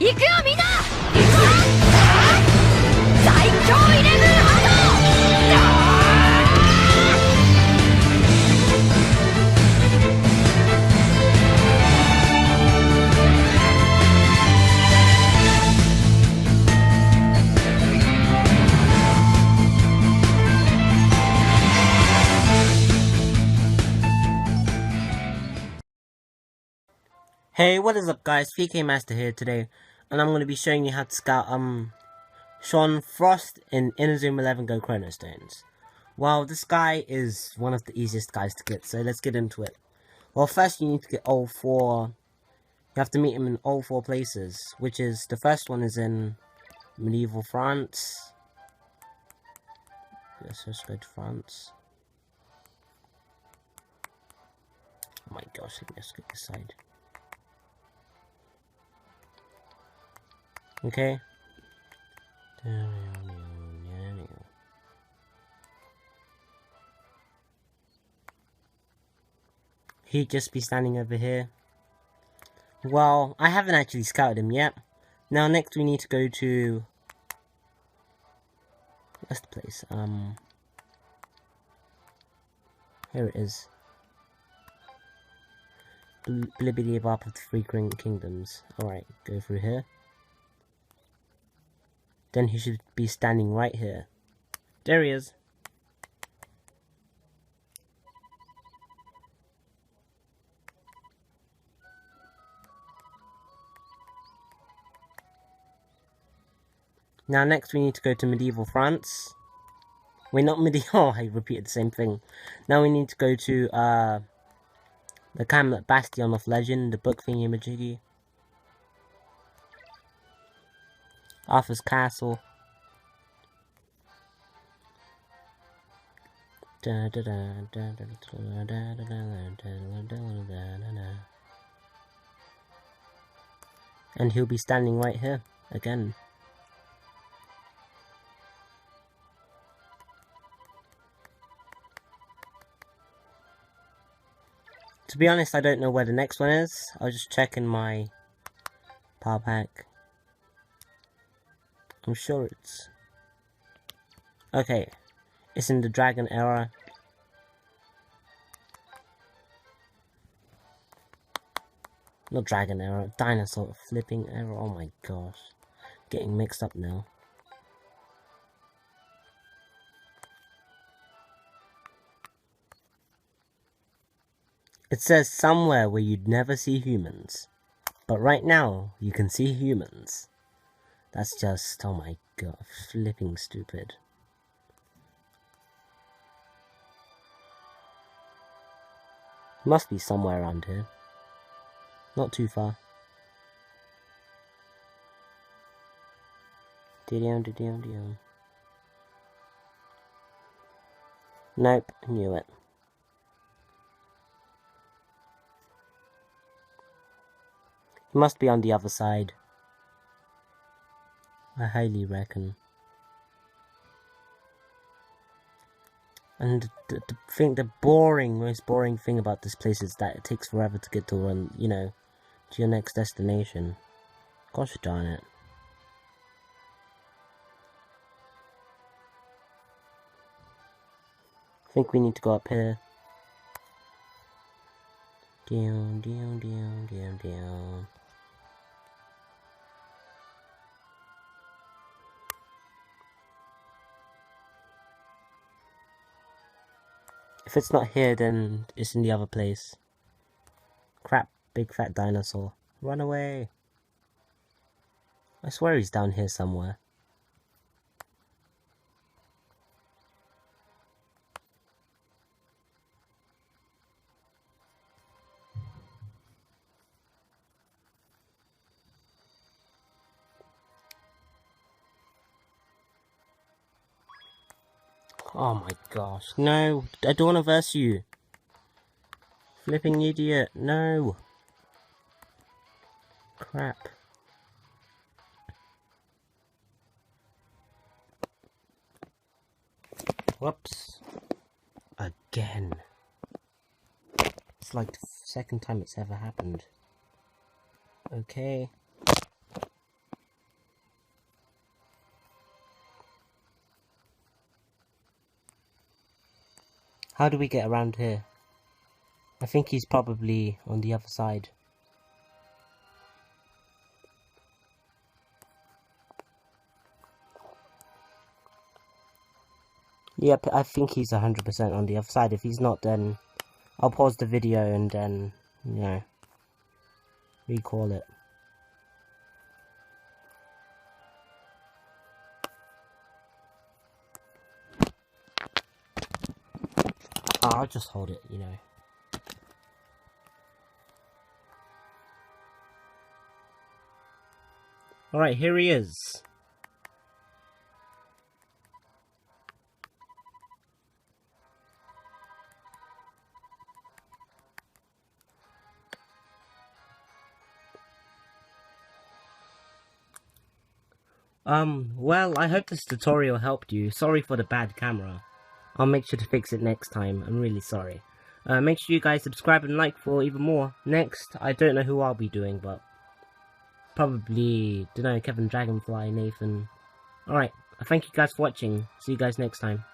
行くよみんな。最強イレブンハート。Hey, what is up guys, PK Master here today, and I'm going to be showing you how to scout, Shawn, Froste in Inazuma 11 Go Chrono Stones. Well, this guy is one of the easiest guys to get, so let's get into it. Well, first you need to get all four, you have to meet him in all four places, which is, the first one is in medieval France. Let's just go to France. Oh my gosh, let me just get this side. Okay. He'd just be standing over here. Well, I haven't actually scouted him yet. Now next we need to go to... what's the place? Here it is. Blibbidi Bop of the Three Kingdoms. Alright, go through here. Then he should be standing right here. There he is. Now next we need to go to medieval France. Wait, not medieval. I repeated the same thing. Now we need to go to the Camelot Bastion of Legend, the book thingy-majiggy. Arthur's Castle. And he'll be standing right here again. To be honest, I don't know where the next one is. I'll just check in my power pack. I'm sure it's... okay. It's in the dragon era. Not dragon era, dinosaur flipping era. Oh my gosh. Getting mixed up now. It says somewhere where you'd never see humans. But right now, you can see humans. That's just, oh my god, flipping stupid. Must be somewhere around here. Not too far. Nope, knew it. It must be on the other side. I highly reckon. And the most boring thing about this place is that it takes forever to get to to your next destination. Gosh darn it. I think we need to go up here. Down. If it's not here, then it's in the other place. Crap, big fat dinosaur. Run away. I swear he's down here somewhere. Oh my gosh, no, I don't want to verse you. Flipping idiot, no. Crap. Whoops. Again. It's like the second time it's ever happened. Okay. How do we get around here? I think he's probably on the other side. Yep, I think he's 100% on the other side. If he's not, then I'll pause the video and then, you know, recall it. I'll just hold it, you know. Alright, here he is. Well, I hope this tutorial helped you. Sorry for the bad camera. I'll make sure to fix it next time. I'm really sorry. Make sure you guys subscribe and like for even more. Next, I don't know who I'll be doing, but probably, don't know, Kevin Dragonfly, Nathan. Alright, thank you guys for watching. See you guys next time.